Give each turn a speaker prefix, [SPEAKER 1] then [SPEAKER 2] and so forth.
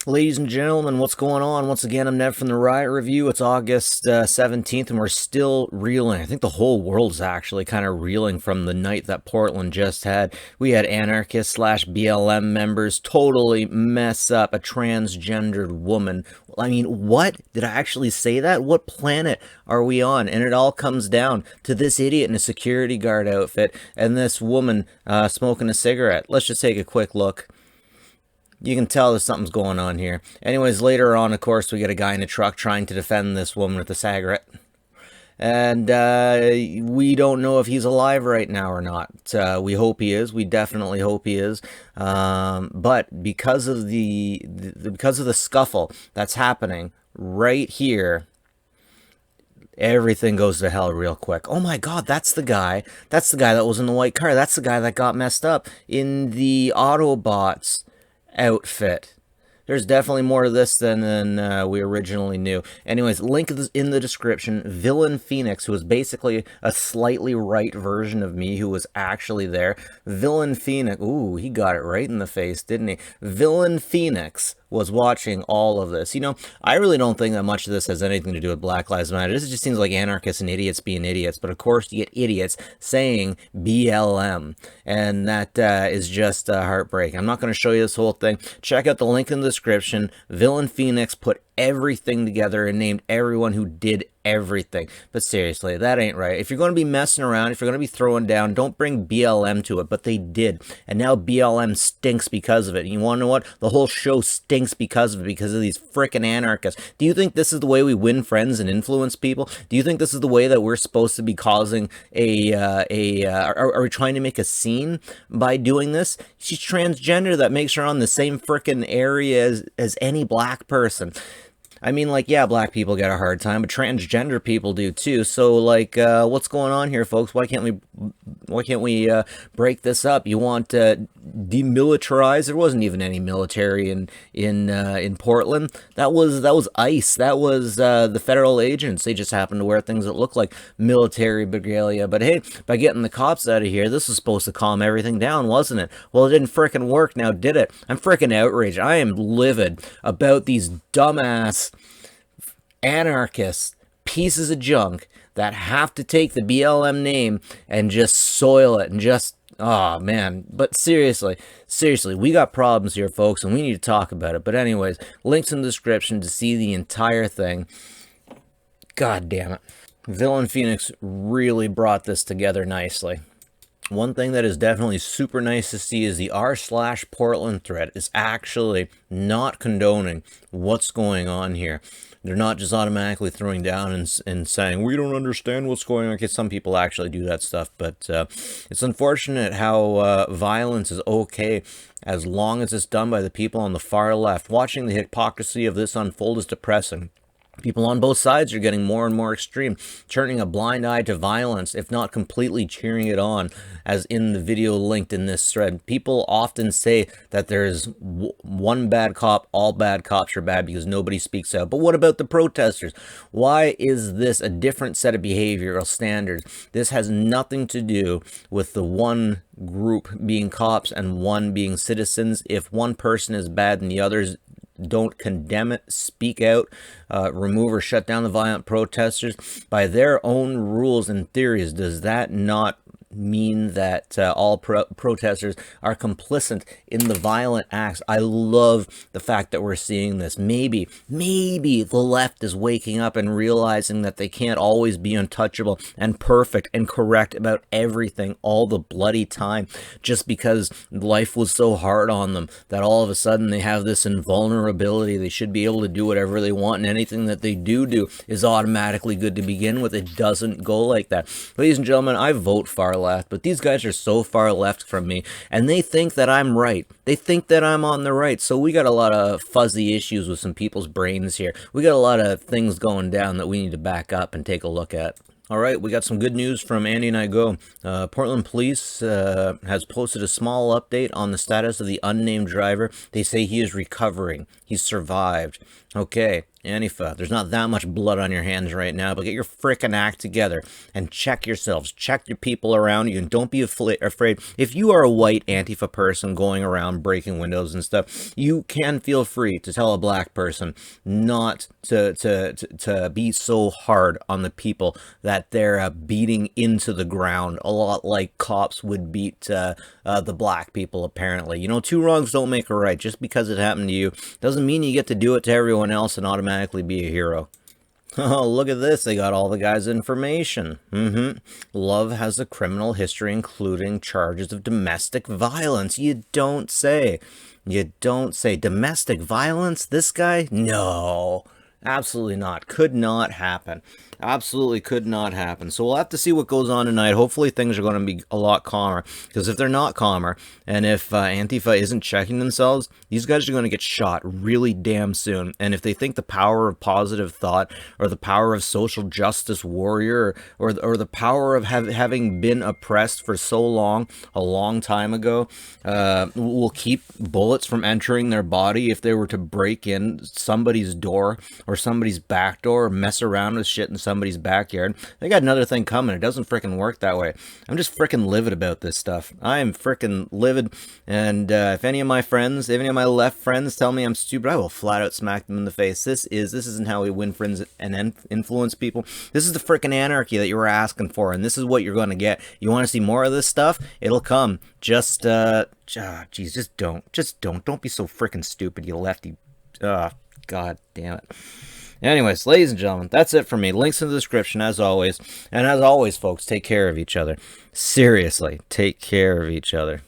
[SPEAKER 1] Ladies and gentlemen, what's going on? Once again, I'm Ned from the Riot Review. It's August 17th, and we're still reeling. I think the whole world's actually kind of reeling from the night that Portland just had. We had Anarchist slash BLM members totally mess up a transgendered woman. I mean, what? Did I actually say that? What planet are we on? And it all comes down to this idiot in a security guard outfit and this woman smoking a cigarette. Let's just take a quick look. You can tell that something's going on here. Anyways, later on, of course, we get a guy in a truck trying to defend this woman with a cigarette. And we don't know if he's alive right now or not. We hope he is. We definitely hope he is. But because of the scuffle that's happening right here, everything goes to hell real quick. Oh my God, that's the guy. That's the guy that was in the white car. That's the guy that got messed up in the Autobots outfit. There's definitely more to this than we originally knew. Anyways, link is in the description. Villain Phoenix, who was basically a slightly right version of me, who was actually there. Villain Phoenix, ooh, he got it right in the face, didn't he? Villain Phoenix was watching all of this. You know, I really don't think that much of this has anything to do with Black Lives Matter. This just seems like anarchists and idiots being idiots. But of course, you get idiots saying BLM. And that is just heartbreaking. I'm not going to show you this whole thing. Check out the link in the description. Villain Phoenix put everything together and named everyone who did everything. But seriously, that ain't right. If you're going to be messing around, if you're going to be throwing down, don't bring BLM to it. But they did. And now BLM stinks because of it. And you want to know what? The whole show stinks because of it, because of these frickin' anarchists. Do you think this is the way we win friends and influence people? Do you think this is the way that we're supposed to be causing are we trying to make a scene by doing this? She's transgender. That makes her on the same frickin' area as any black person. I mean, like, yeah, black people get a hard time, but transgender people do too. So, like, what's going on here, folks? Why can't we break this up? You want demilitarize? There wasn't even any military in Portland. That was ICE. That was the federal agents. They just happened to wear things that look like military regalia. But hey, by getting the cops out of here, this was supposed to calm everything down, wasn't it? Well, it didn't frickin' work. Now, did it? I'm frickin' outraged. I am livid about these dumbass anarchists, pieces of junk that have to take the BLM name and just soil it and just, oh man. But seriously, we got problems here, folks, and we need to talk about it. But anyways, links in the description to see the entire thing. God damn it. Villain Phoenix really brought this together nicely. One thing that is definitely super nice to see is the r/Portland thread is actually not condoning what's going on here. They're not just automatically throwing down and saying, we don't understand what's going on. Okay, some people actually do that stuff, but it's unfortunate how violence is okay as long as it's done by the people on the far left. Watching the hypocrisy of this unfold is depressing. People on both sides are getting more and more extreme, turning a blind eye to violence, if not completely cheering it on, as in the video linked in this thread. People often say that there's one bad cop, all bad cops are bad because nobody speaks out. But what about the protesters? Why is this a different set of behavioral standards? This has nothing to do with the one group being cops and one being citizens. If one person is bad and the others don't condemn it, speak out, remove or shut down the violent protesters by their own rules and theories, does that not mean that all protesters are complicit in the violent acts? I love the fact that we're seeing this. Maybe the left is waking up and realizing that they can't always be untouchable and perfect and correct about everything all the bloody time, just because life was so hard on them that all of a sudden they have this invulnerability. They should be able to do whatever they want, and anything that they do is automatically good to begin with. It doesn't go like that. Ladies and gentlemen, I vote far left, but these guys are so far left from me, and they think that I'm right. They think that I'm on the right. So we got a lot of fuzzy issues with some people's brains here. We got a lot of things going down that we need to back up and take a look at. All right, we got some good news from Andy and I go. Portland Police has posted a small update on the status of the unnamed driver. They say he is recovering. He's survived. Okay, Antifa, there's not that much blood on your hands right now, but get your frickin' act together and check yourselves, check your people around you, and don't be afraid. If you are a white Antifa person going around breaking windows and stuff, you can feel free to tell a black person not to be so hard on the people that they're beating into the ground, a lot like cops would beat the black people, apparently. You know, two wrongs don't make a right. Just because it happened to you doesn't mean you get to do it to everyone else and automatically be a hero. Oh, look at this. They got all the guys' information. Love has a criminal history, including charges of domestic violence. You don't say. You don't say. Domestic violence? This guy? No. Absolutely not. Could not happen. Absolutely could not happen. So we'll have to see what goes on tonight. Hopefully things are going to be a lot calmer. Because if they're not calmer, and if Antifa isn't checking themselves, these guys are going to get shot really damn soon. And if they think the power of positive thought, or the power of social justice warrior, or the power of having been oppressed for so long, a long time ago, will keep bullets from entering their body if they were to break in somebody's door, or somebody's back door, or mess around with shit in somebody's backyard, they got another thing coming. It doesn't frickin' work that way. I'm just frickin' livid about this stuff. I am frickin' livid, and if any of my friends, if any of my left friends tell me I'm stupid, I will flat out smack them in the face. This isn't how we win friends and influence people. This is the frickin' anarchy that you were asking for, and this is what you're gonna get. You want to see more of this stuff? It'll come. Just geez, just don't be so frickin' stupid, you lefty. God damn it. Anyways, ladies and gentlemen, that's it for me. Links in the description, as always. And as always, folks, take care of each other. Seriously, take care of each other.